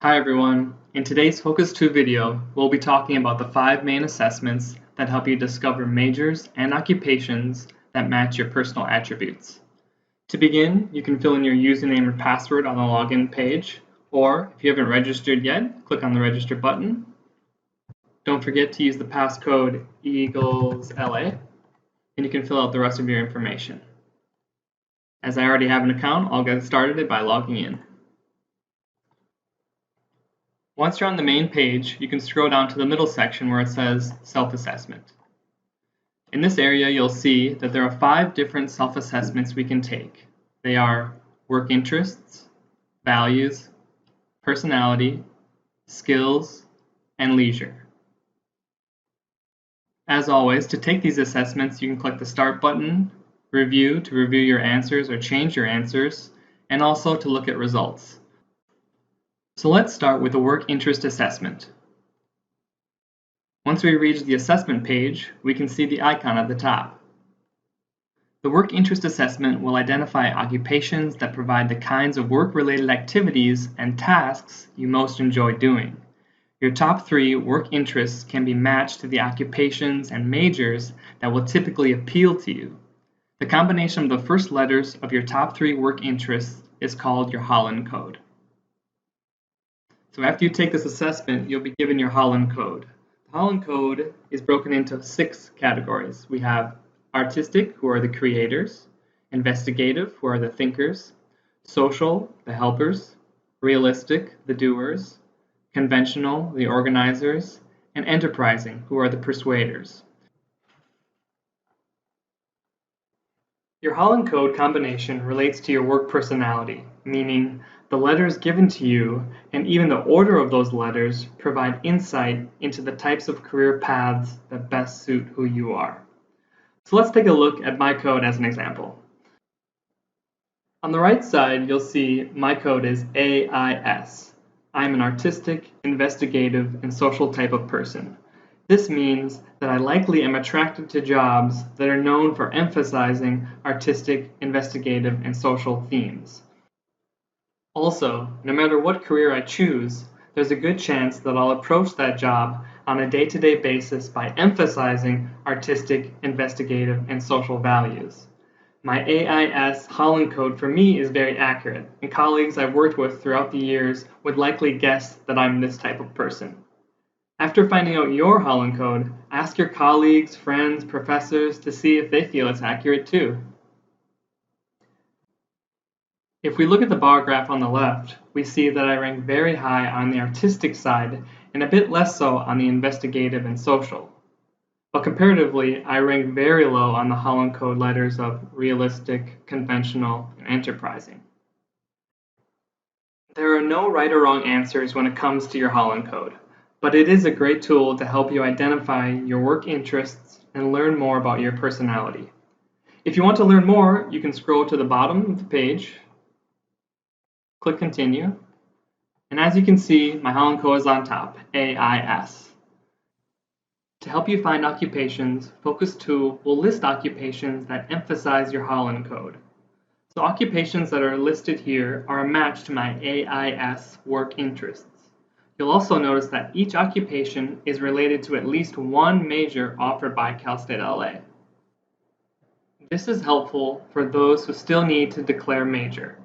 Hi everyone. In today's Focus2 video, we'll be talking about the 5 main assessments that help you discover majors and occupations that match your personal attributes. To begin, you can fill in your username or password on the login page, or if you haven't registered yet, click on the register button. Don't forget to use the passcode EaglesLA, and you can fill out the rest of your information. As I already have an account, I'll get started by logging in. Once you're on the main page, you can scroll down to the middle section where it says Self-Assessment. In this area, you'll see that there are 5 different self-assessments we can take. They are work interests, values, personality, skills, and leisure. As always, to take these assessments, you can click the Start button, Review to review your answers or change your answers, and also to look at results. So let's start with the work interest assessment. Once we reach the assessment page, we can see the icon at the top. The work interest assessment will identify occupations that provide the kinds of work-related activities and tasks you most enjoy doing. Your top 3 work interests can be matched to the occupations and majors that will typically appeal to you. The combination of the first letters of your top 3 work interests is called your Holland code. So after you take this assessment, you'll be given your Holland code. The Holland code is broken into 6 categories. We have artistic, who are the creators, investigative, who are the thinkers, social, the helpers, realistic, the doers, conventional, the organizers, and enterprising, who are the persuaders. Your Holland code combination relates to your work personality, meaning the letters given to you and even the order of those letters provide insight into the types of career paths that best suit who you are. So let's take a look at my code as an example. On the right side, you'll see my code is AIS. I'm an artistic, investigative, and social type of person. This means that I likely am attracted to jobs that are known for emphasizing artistic, investigative, and social themes. Also, no matter what career I choose, there's a good chance that I'll approach that job on a day-to-day basis by emphasizing artistic, investigative, and social values. My AIS Holland code for me is very accurate, and colleagues I've worked with throughout the years would likely guess that I'm this type of person. After finding out your Holland code, ask your colleagues, friends, professors to see if they feel it's accurate too. If we look at the bar graph on the left, we see that I rank very high on the artistic side and a bit less so on the investigative and social. But comparatively, I rank very low on the Holland code letters of realistic, conventional, and enterprising. There are no right or wrong answers when it comes to your Holland code, but it is a great tool to help you identify your work interests and learn more about your personality. If you want to learn more, you can scroll to the bottom of the page, click Continue, and as you can see, my Holland code is on top, AIS. To help you find occupations, Focus2 will list occupations that emphasize your Holland code. So occupations that are listed here are a match to my AIS work interests. You'll also notice that each occupation is related to at least one major offered by Cal State LA. This is helpful for those who still need to declare major.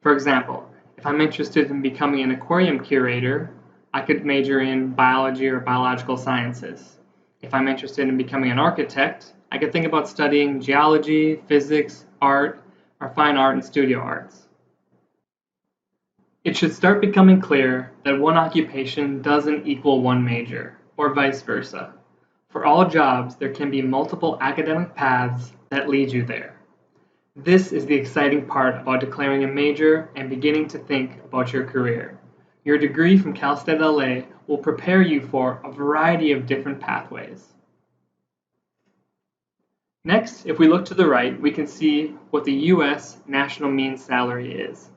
For example, if I'm interested in becoming an aquarium curator, I could major in biology or biological sciences. If I'm interested in becoming an architect, I could think about studying geology, physics, art, or fine art and studio arts. It should start becoming clear that one occupation doesn't equal one major, or vice versa. For all jobs, there can be multiple academic paths that lead you there. This is the exciting part about declaring a major and beginning to think about your career. Your degree from Cal State LA will prepare you for a variety of different pathways. Next, if we look to the right, we can see what the U.S. national mean salary is.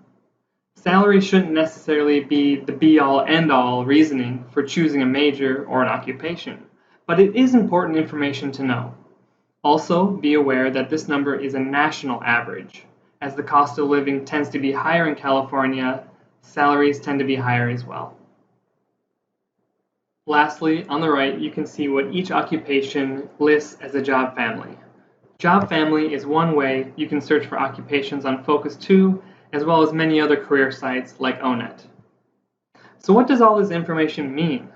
Salary shouldn't necessarily be the be-all, end-all reasoning for choosing a major or an occupation, but it is important information to know. Also, be aware that this number is a national average. As the cost of living tends to be higher in California, salaries tend to be higher as well. Lastly, on the right, you can see what each occupation lists as a job family. Job family is one way you can search for occupations on Focus2, as well as many other career sites like ONET. So what does all this information mean?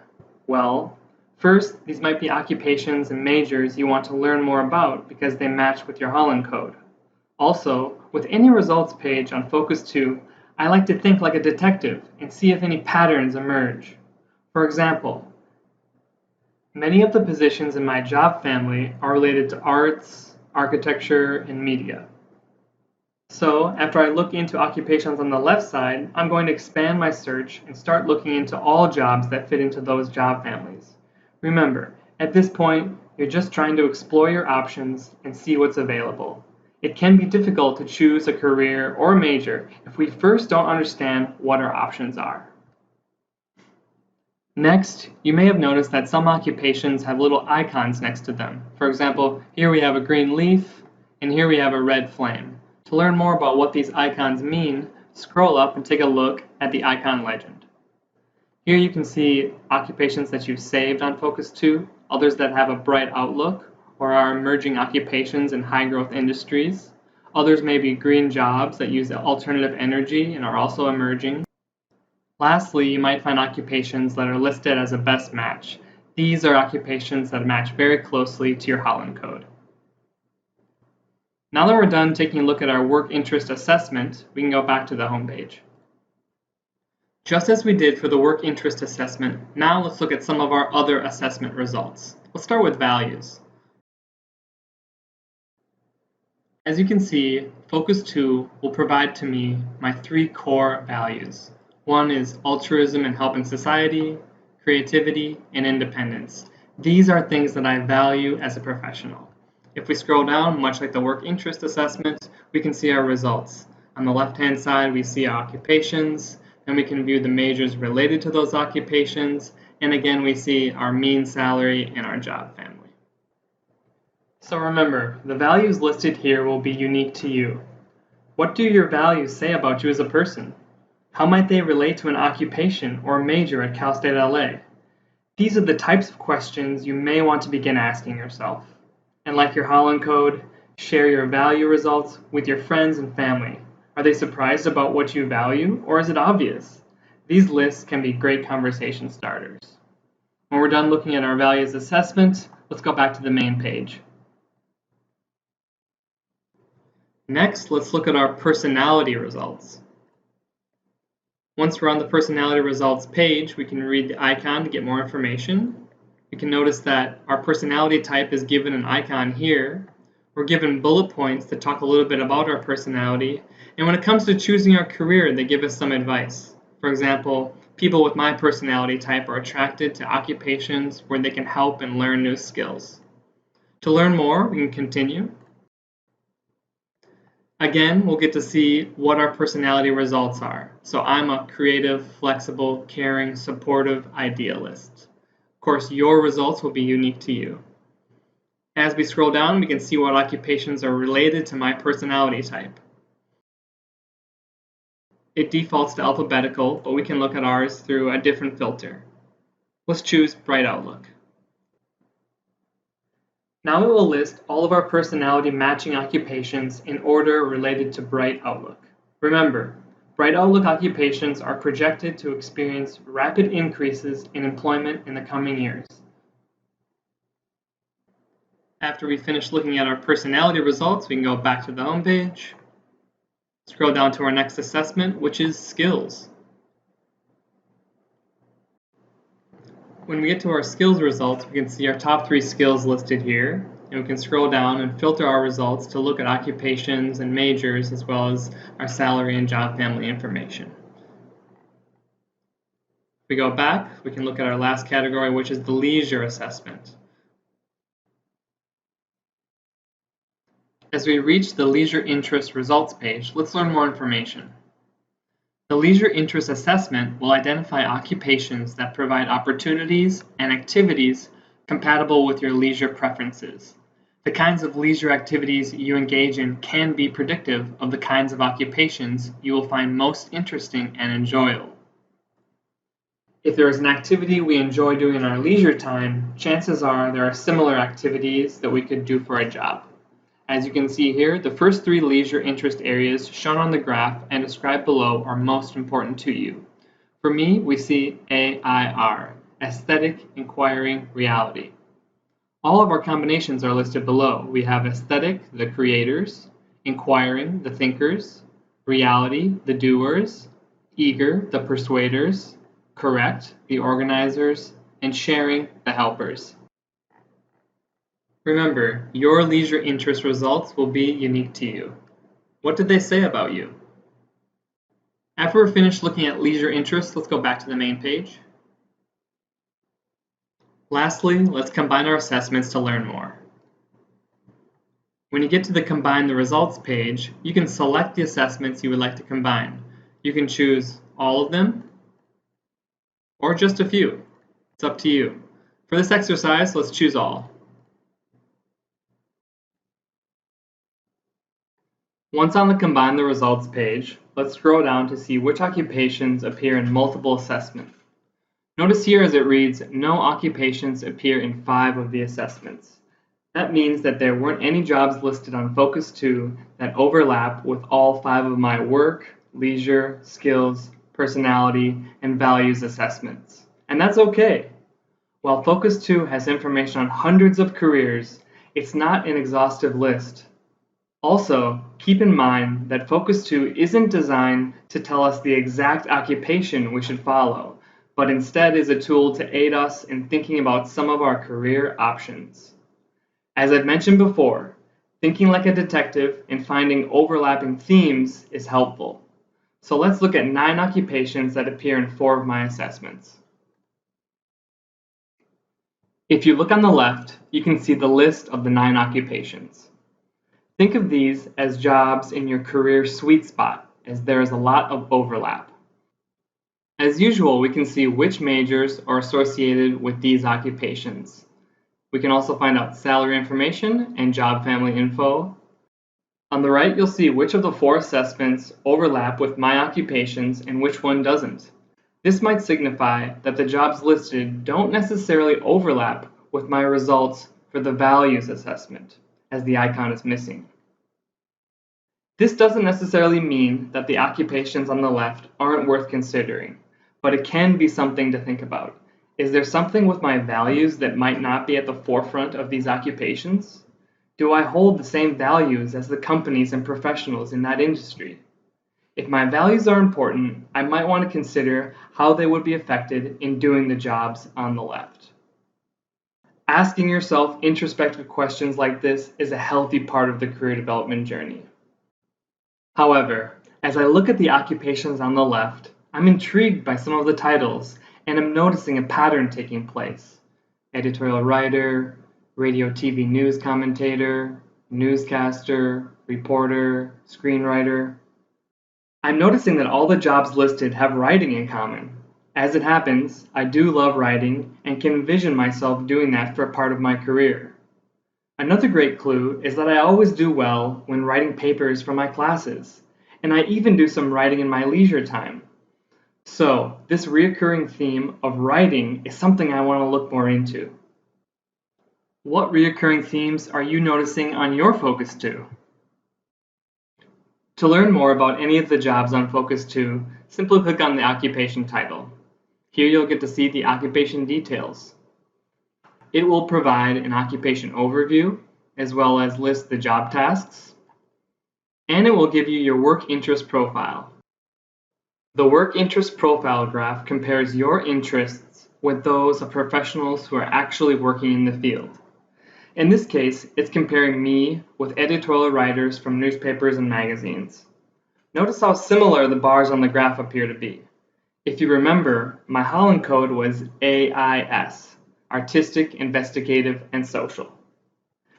Well, first, these might be occupations and majors you want to learn more about because they match with your Holland code. Also, with any results page on Focus2, I like to think like a detective and see if any patterns emerge. For example, many of the positions in my job family are related to arts, architecture, and media. So, after I look into occupations on the left side, I'm going to expand my search and start looking into all jobs that fit into those job families. Remember, at this point, you're just trying to explore your options and see what's available. It can be difficult to choose a career or major if we first don't understand what our options are. Next, you may have noticed that some occupations have little icons next to them. For example, here we have a green leaf, and here we have a red flame. To learn more about what these icons mean, scroll up and take a look at the icon legend. Here you can see occupations that you've saved on Focus2, others that have a bright outlook, or are emerging occupations in high-growth industries. Others may be green jobs that use alternative energy and are also emerging. Lastly, you might find occupations that are listed as a best match. These are occupations that match very closely to your Holland code. Now that we're done taking a look at our work interest assessment, we can go back to the home page. Just as we did for the work interest assessment, now let's look at some of our other assessment results. Let's start with values. As you can see, Focus2 will provide to me my 3 core values. One is altruism and helping society, creativity, and independence. These are things that I value as a professional. If we scroll down, much like the work interest assessment, we can see our results. On the left-hand side, we see our occupations, and we can view the majors related to those occupations, and again, we see our mean salary and our job family. So remember, the values listed here will be unique to you. What do your values say about you as a person? How might they relate to an occupation or major at Cal State LA? These are the types of questions you may want to begin asking yourself. And like your Holland code, share your value results with your friends and family. Are they surprised about what you value, or is it obvious? These lists can be great conversation starters. When we're done looking at our values assessment, let's go back to the main page. Next, let's look at our personality results. Once we're on the personality results page, we can read the icon to get more information. We can notice that our personality type is given an icon here. We're given bullet points that talk a little bit about our personality. And when it comes to choosing our career, they give us some advice. For example, people with my personality type are attracted to occupations where they can help and learn new skills. To learn more, we can continue. Again, we'll get to see what our personality results are. So I'm a creative, flexible, caring, supportive idealist. Of course, your results will be unique to you. As we scroll down, we can see what occupations are related to my personality type. It defaults to alphabetical, but we can look at ours through a different filter. Let's choose Bright Outlook. Now it will list all of our personality matching occupations in order related to Bright Outlook. Remember, Bright Outlook occupations are projected to experience rapid increases in employment in the coming years. After we finish looking at our personality results, we can go back to the home page, scroll down to our next assessment, which is skills. When we get to our skills results, we can see our top 3 skills listed here, and we can scroll down and filter our results to look at occupations and majors as well as our salary and job family information. If we go back, we can look at our last category, which is the leisure assessment. As we reach the leisure interest results page, let's learn more information. The leisure interest assessment will identify occupations that provide opportunities and activities compatible with your leisure preferences. The kinds of leisure activities you engage in can be predictive of the kinds of occupations you will find most interesting and enjoyable. If there is an activity we enjoy doing in our leisure time, chances are there are similar activities that we could do for a job. As you can see here, the first three leisure interest areas shown on the graph and described below are most important to you. For me, we see AIR, Aesthetic, Inquiring, Reality. All of our combinations are listed below. We have aesthetic, the creators, inquiring, the thinkers, reality, the doers, eager, the persuaders, correct, the organizers, and sharing, the helpers. Remember, your leisure interest results will be unique to you. What did they say about you? After we're finished looking at leisure interests, let's go back to the main page. Lastly, let's combine our assessments to learn more. When you get to the Combine the Results page, you can select the assessments you would like to combine. You can choose all of them or just a few. It's up to you. For this exercise, let's choose all. Once on the Combine the Results page, let's scroll down to see which occupations appear in multiple assessments. Notice here as it reads, no occupations appear in 5 of the assessments. That means that there weren't any jobs listed on Focus2 that overlap with all 5 of my work, leisure, skills, personality, and values assessments. And that's okay. While Focus2 has information on hundreds of careers, it's not an exhaustive list. Also, keep in mind that Focus2 isn't designed to tell us the exact occupation we should follow, but instead is a tool to aid us in thinking about some of our career options. As I've mentioned before, thinking like a detective and finding overlapping themes is helpful. So let's look at 9 occupations that appear in 4 of my assessments. If you look on the left, you can see the list of the 9 occupations. Think of these as jobs in your career sweet spot, as there is a lot of overlap. As usual, we can see which majors are associated with these occupations. We can also find out salary information and job family info. On the right, you'll see which of the 4 assessments overlap with my occupations and which one doesn't. This might signify that the jobs listed don't necessarily overlap with my results for the values assessment, as the icon is missing. This doesn't necessarily mean that the occupations on the left aren't worth considering, but it can be something to think about. Is there something with my values that might not be at the forefront of these occupations? Do I hold the same values as the companies and professionals in that industry? If my values are important, I might want to consider how they would be affected in doing the jobs on the left. Asking yourself introspective questions like this is a healthy part of the career development journey. However, as I look at the occupations on the left, I'm intrigued by some of the titles, and I'm noticing a pattern taking place. Editorial writer, radio TV news commentator, newscaster, reporter, screenwriter. I'm noticing that all the jobs listed have writing in common. As it happens, I do love writing and can envision myself doing that for a part of my career. Another great clue is that I always do well when writing papers for my classes, and I even do some writing in my leisure time. So, this recurring theme of writing is something I want to look more into. What recurring themes are you noticing on your Focus2? To learn more about any of the jobs on Focus2, simply click on the occupation title. Here you'll get to see the occupation details. It will provide an occupation overview, as well as list the job tasks, and it will give you your work interest profile. The work interest profile graph compares your interests with those of professionals who are actually working in the field. In this case, it's comparing me with editorial writers from newspapers and magazines. Notice how similar the bars on the graph appear to be. If you remember, my Holland code was AIS, Artistic, Investigative, and Social.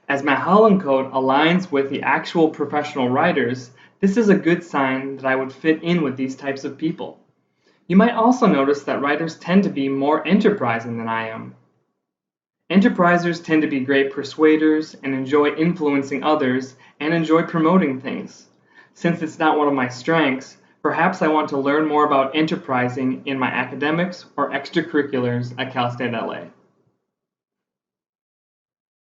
As my Holland code aligns with the actual professional writers, this is a good sign that I would fit in with these types of people. You might also notice that writers tend to be more enterprising than I am. Enterprisers tend to be great persuaders and enjoy influencing others and enjoy promoting things. Since it's not one of my strengths, Perhaps I want to learn more about enterprising in my academics or extracurriculars at Cal State LA.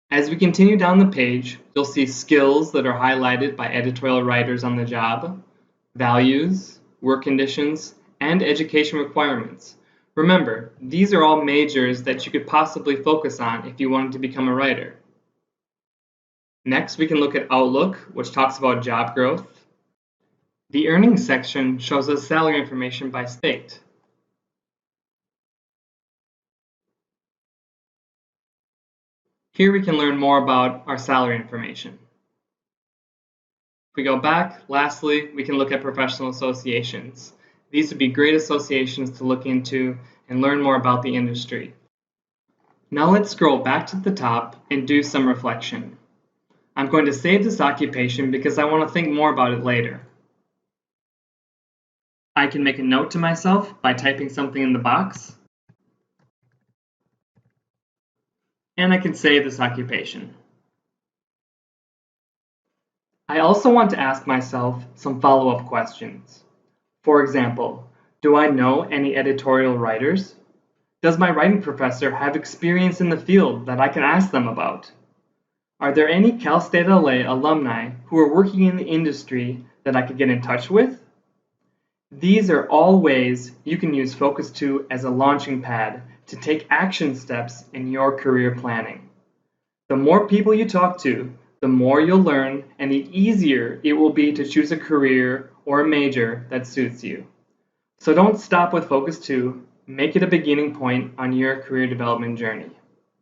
As we continue down the page, you'll see skills that are highlighted by editorial writers on the job, values, work conditions, and education requirements. Remember, these are all majors that you could possibly focus on if you wanted to become a writer. Next, we can look at Outlook, which talks about job growth. The earnings section shows us salary information by state. Here we can learn more about our salary information. If we go back, lastly, we can look at professional associations. These would be great associations to look into and learn more about the industry. Now let's scroll back to the top and do some reflection. I'm going to save this occupation because I want to think more about it later. I can make a note to myself by typing something in the box, and I can save this occupation. I also want to ask myself some follow-up questions. For example, do I know any editorial writers? Does my writing professor have experience in the field that I can ask them about? Are there any Cal State LA alumni who are working in the industry that I could get in touch with? These are all ways you can use Focus2 as a launching pad to take action steps in your career planning. The more people you talk to, the more you'll learn and the easier it will be to choose a career or a major that suits you. So don't stop with Focus2, make it a beginning point on your career development journey.